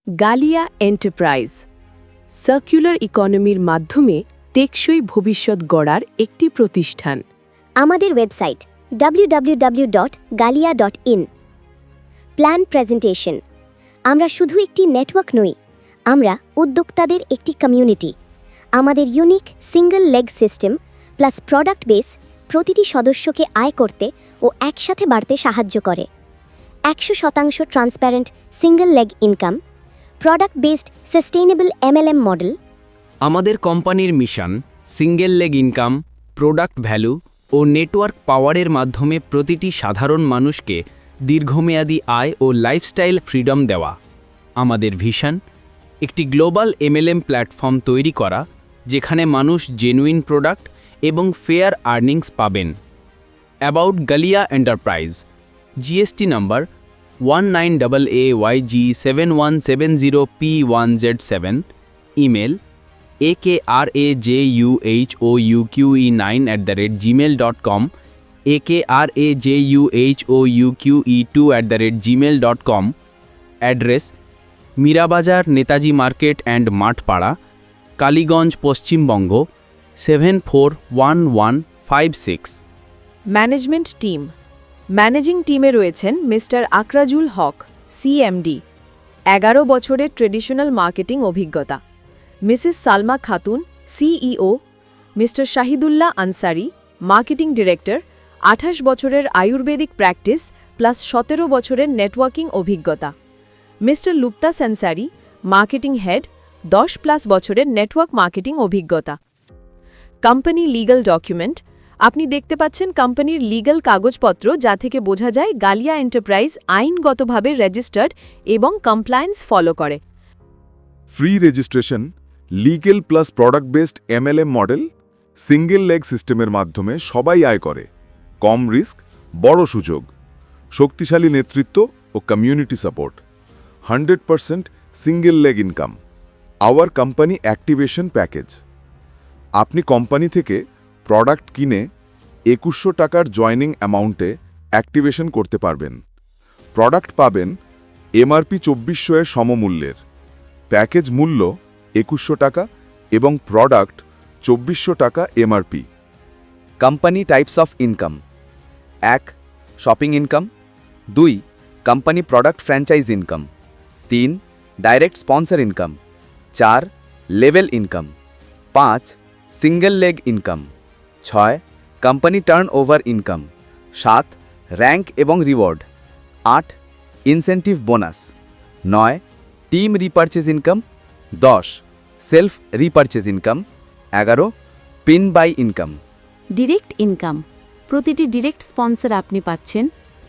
গালিয়া enterprise circular ইকোনমির মাধ্যমে টেকসই ভবিষ্যৎ গড়ার একটি প্রতিষ্ঠান। আমাদের ওয়েবসাইট www.galia.in। Plan presentation. আমরা শুধু একটি নেটওয়ার্ক নই, আমরা উদ্যোক্তাদের একটি কমিউনিটি। আমাদের unique single leg system plus product base প্রতিটি সদস্যকে আয় করতে ও একসাথে বাড়তে সাহায্য করে। 100% transparent single leg income, product based sustainable MLM model. আমাদের কোম্পানির mission single leg income, product value ও নেটওয়ার্ক পাওয়ারের মাধ্যমে প্রতিটি সাধারণ মানুষকে দীর্ঘমেয়াদী আয় ও লাইফস্টাইল ফ্রিডম দেওয়া। আমাদের ভিশন একটি গ্লোবাল MLM প্ল্যাটফর্ম তৈরি করা, যেখানে মানুষ জেনুইন প্রোডাক্ট এবং ফেয়ার আর্নিংস পাবেন। About Galia enterprise, GST number 19AAYG7170P1Z7, email akrajouhouque9@gmail.com, akrajouhouque2@gmail.com, address Mirabazar, Netaji market and Mathpara, Kaliganj, Paschimbanga 741156। Management team. Managing টিমে রয়েছেন মিস্টার আকরাজুল হক, CMD, 11 বছরের ট্রেডিশনাল মার্কেটিং অভিজ্ঞতা, Mrs Salma Khatun, CEO, mister Shahidullah Ansari, marketing director, 28 বছরের আয়ুর্বেদিক প্র্যাকটিস প্লাস 17 বছরের নেটওয়ার্কিং অভিজ্ঞতা, mister Lupta Sensari, marketing head, 10+ বছরের network marketing অভিজ্ঞতা। Company legal document. আপনি দেখতে পাচ্ছেন কোম্পানির লিগ্যাল কাগজপত্র, যা থেকে বোঝা যায় গালিয়া এন্টারপ্রাইজ আইনগতভাবে রেজিস্টার্ড এবং কমপ্লায়েন্স ফলো করে। Free registration, legal plus product based MLM model, single leg সিস্টেমের মাধ্যমে সবাই আয় করে, কম রিস্ক, বড় সুযোগ, শক্তিশালী নেতৃত্ব ও community support, 100% single leg income. Our company activation package. আপনি কোম্পানি থেকে প্রোডাক্ট কিনে 2100 টাকার জয়নিং অ্যামাউন্টে অ্যাক্টিভেশন করতে পারবেন। প্রোডাক্ট পাবেন MRP 2400 এর সমমূল্যের। প্যাকেজ মূল্য 2100 টাকা এবং প্রোডাক্ট 2400 টাকা MRP। Company types of income: 1. Shopping income, 2. Company product franchise income, 3. Direct sponsor income, 4. Level income, 5. Single leg income, 6. Company turnover income, 7. Rank এবং reward, 8. Incentive bonus, 9. Team repurchase income, 10. Self repurchase income, 11. Pin buy income. Direct income. প্রতিটি direct sponsor আপনি পাচ্ছেন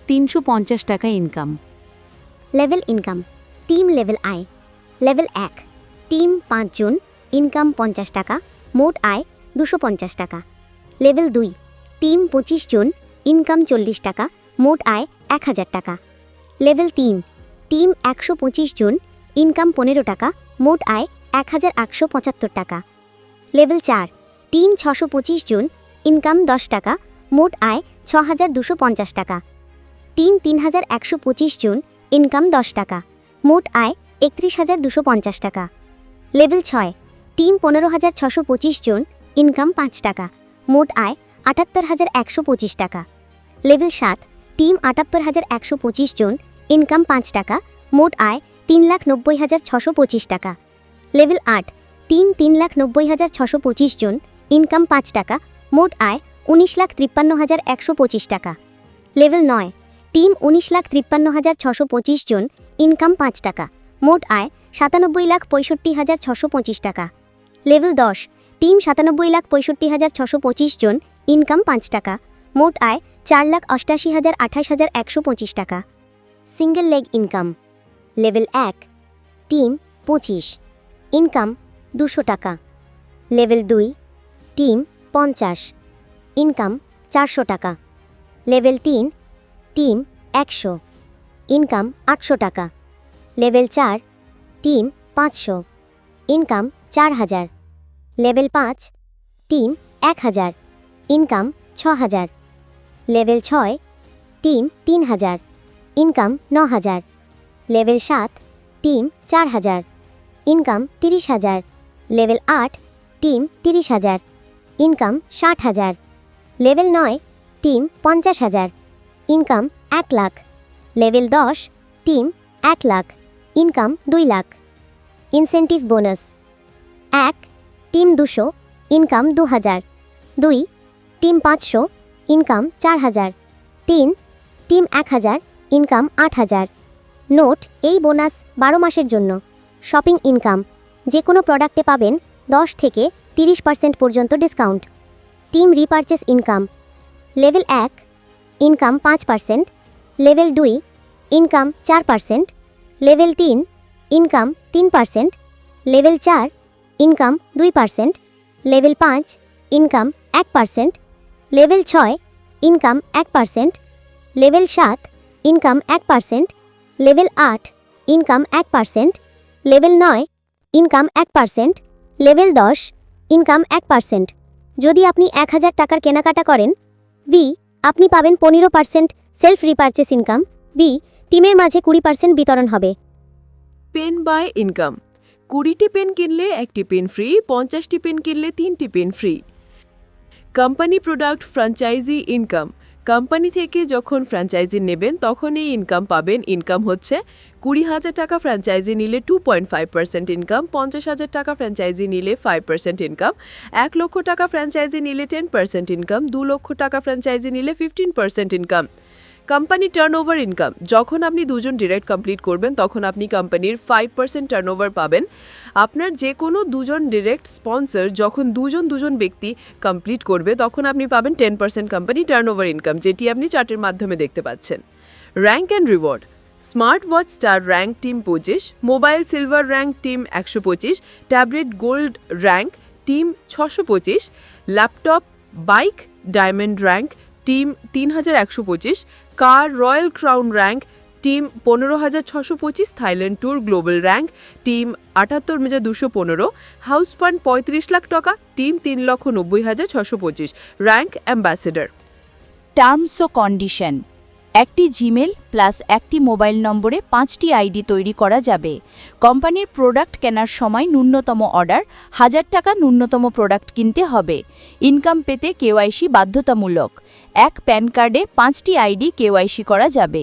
350 টাকা income. Level income. Team level আয়। Level 1, team 5 জন, income 50 টাকা, মোট আয় 250 টাকা। লেভেল 2, টিম 25 জন, ইনকাম 40 টাকা, মোট আয় 1000 টাকা। লেভেল 3, টিম 125 জন, ইনকাম 15 টাকা, মোট আয় 1875 টাকা। লেভেল 4, টিম 625 জন, ইনকাম 10 টাকা, মোট আয় 6250 টাকা। টিম 3125 জন, ইনকাম 10 টাকা, মোট আয় 31250 টাকা। লেভেল 6, টিম 15625 জন, ইনকাম 5 টাকা, মোট আয় 78125 টাকা। লেভেল 7, টিম 78125 জন, ইনকাম 5 টাকা, মোট আয় 3,90,625 টাকা। লেভেল 8, টিম 3,90,625 জন, ইনকাম 5 টাকা, মোট আয় 19,53,125 টাকা। লেভেল 9, টিম 19,53,625 জন, ইনকাম 5 টাকা, মোট আয় 97,65,625 টাকা। লেভেল 10, টিম 97,65,625 জন, ইনকাম 5 টাকা, মোট আয় 4,88,28,125 টাকা। Single leg income. Level 1, team 25, income 200 টাকা। লেভেল 2, টিম 50, ইনকাম 400 টাকা। লেভেল 3, টিম 100, ইনকাম 800 টাকা। Level 4, team 500, income 4000। Level 5, team 1000, income 6000। Level 6, team 3000, income 9000। Level 7, team 4000, income 30,000। Level 8 team 30,000, income 60,000। Level 9 team 50,000, income 1 lakh. Level 10 team 1 lakh, income 2 lakh. Incentive bonus 1 team 200, income 2000। 2 team 500, income 4000। 3 team 1000, income 8000। Note, এই bonus 12 মাসের জন্য। Shopping income, যে কোনো প্রোডাক্টে পাবেন 10 থেকে 30% পর্যন্ত discount. Team repurchase income, level 1 income 5%, level 2 income 4%, level 3 income 3%, level 4 income 2%, level 5 income 1%, level 6 income 1%, level 7 income 1%, level 8 income 1%, level 9 income 1%, level 10 income 1%। যদি আপনি 1000 টাকার কেনাকাটা করেন, বি আপনি পাবেন 15% সেলফ রিপারচেস ইনকাম। বি টিমের মাঝে 20% বিতরণ হবে। পেন বাই ইনকাম, 20টি পেন কিনলে 1টি পেন ফ্রি, 50টি পেন কিনলে 3টি pen free. Company product franchise income, company থেকে যখন ফ্র্যাঞ্চাইজি নেবেন তখন এই ইনকাম পাবেন। ইনকাম হচ্ছে 20,000 টাকা ফ্র্যাঞ্চাইজি নিলে 2.5% ইনকাম, 50,000 টাকা ফ্র্যাঞ্চাইজি নিলে 5% ইনকাম, 1 লক্ষ টাকা ফ্র্যাঞ্চাইজি নিলে 10% ইনকাম, 2 লক্ষ টাকা ফ্র্যাঞ্চাইজি নিলে 15% ইনকাম। কোম্পানি টার্নওভার ইনকাম, যখন আপনি দুজন ডিরেক্ট কমপ্লিট করবেন তখন আপনি কোম্পানির 5% টার্নওভার পাবেন। আপনার যে কোনো দুজন ডিরেক্ট স্পন্সর যখন দুজন ব্যক্তি কমপ্লিট করবে তখন আপনি পাবেন 10% কোম্পানি টার্নওভার ইনকাম, যেটি আপনি চার্টের মাধ্যমে দেখতে পাচ্ছেন। Rank and reward, smart watch star rank team 25, mobile silver rank team 125, tablet gold rank team 625, laptop bike diamond rank team 3125, car royal crown rank team 15,625, Thailand tour global rank team 78,215, house fund 35 lakh টাকা team 3,90,625, rank ambassador. Terms ও condition, একটি Gmail plus একটি mobile নম্বরে 5টি ID তৈরি করা যাবে। কোম্পানির product কেনার সময় ন্যূনতম অর্ডার 1000 টাকা, ন্যূনতম প্রোডাক্ট কিনতে হবে। ইনকাম পেতে কেওয়াইসি বাধ্যতামূলক। এক প্যান কার্ডে 5টি আইডি কেওয়াইসি করা যাবে।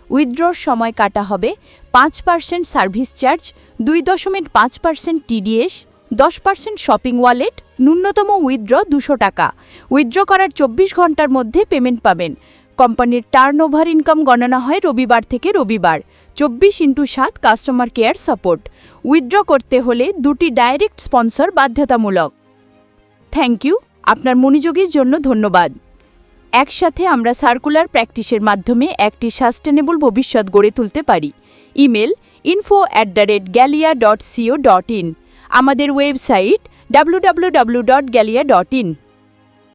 উইথড্রর সময় কাটা হবে 5% service charge, 2.5% TDS, 10% shopping wallet, ন্যূনতম উইথড্র 200 টাকা। উইথড্র করার 24 ঘন্টার মধ্যে পেমেন্ট পাবেন। কোম্পানির টার্নওভার ইনকাম গণনা হয় রবিবার থেকে রবিবার। 24x7 customer care support. Withdraw করতে হলে 2টি ডাইরেক্ট স্পন্সর বাধ্যতামূলক। থ্যাংক ইউ, আপনার মনোযোগের জন্য ধন্যবাদ। একসাথে আমরা সার্কুলার প্র্যাকটিসের মাধ্যমে একটি সাস্টেনেবল ভবিষ্যৎ গড়ে তুলতে পারি। ইমেল info@galia.co.in, আমাদের ওয়েবসাইট www.galia.in।